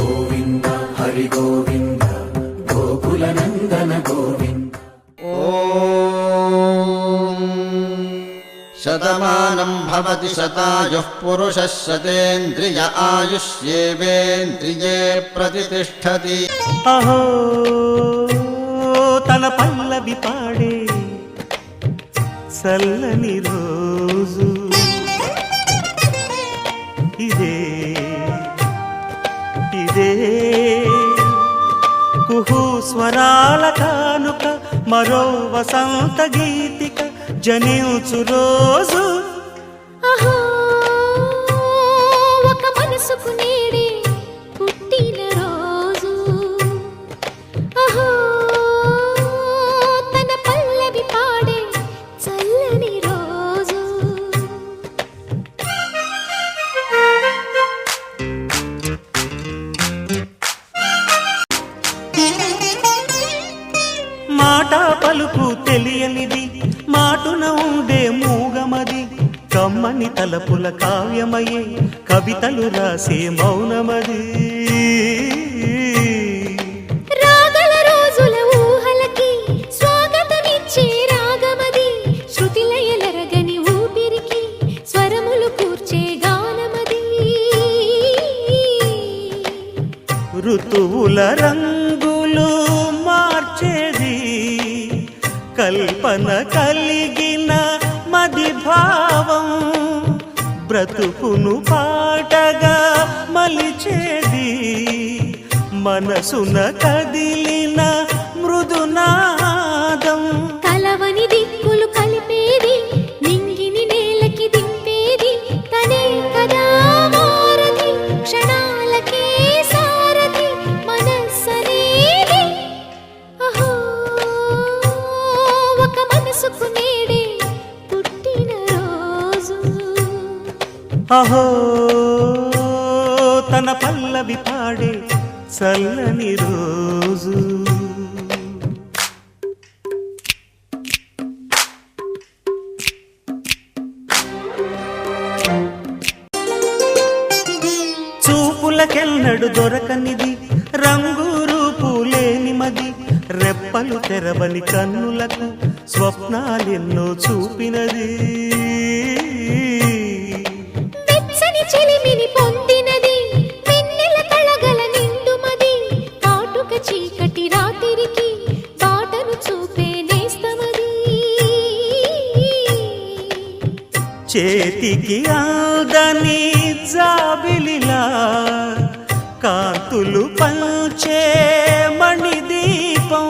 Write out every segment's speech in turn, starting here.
గోవింద హరి గోవింద గోకుల నందన గోవింద. శతమానం భవతి శతాయుః పురుషः శతేంద్రియ ఆయుష్యేవేంద్రియే ప్రతిష్ఠతి. అహో తన పల్లవి పాడే చల్లని రోజు ఇదే ఇదే కుహు స్వరాల కానుక మరో వసంత గీతిక జనించు రోజు. అహో ఒక మనసుకు నేడే పుట్టిన రోజు. అహో తన పల్లవి పాడే చల్లని రోజు. మాట పలుకు తెలియనిది మాటున ఉండే మూగమది కమ్మని తలపుల కావ్యమయే కవితలు రాసే మౌనమది. రాగల రోజుల ఊహలకి స్వాగతమిచ్చే రాగమది శృతిలయలరగని ఊపిరికి స్వరములు కూర్చే గానమది. ఋతువుల రంగులు మార్చేది కల్పన కలిగిన మది భావం బ్రతుకును పాటగా మలిచేది మనసున కదిలిన మృదునాదం. కలవని దిక్కులు కలిపేది నింగిని నేలకి దింపేది తనే కదా మారది క్షణాలకే సారథి మనస్సనేది. అహో ఒక మనసుకు నేడే పుట్టిన రోజు. అహో తన పల్లవి పాడే చల్లని రోజు. చూపులకెన్నడు దొరకనిది రంగు రూపు లేని మది రెప్పలు తెరవని కన్నులకు స్వప్నాలెన్నో చూపినది. వెచ్చని చెలిమిని పొందినది వెన్నెల కళగల నిండుమది కాటుక చీకటి రాత్రికి బాటను చూపే నేస్తమది. చేతికి ఆదని జాబిలిలా కాంతులు పంచే మణిదీపం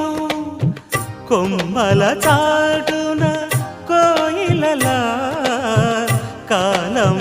కొమ్మల చాటున కోయిలలా కాలం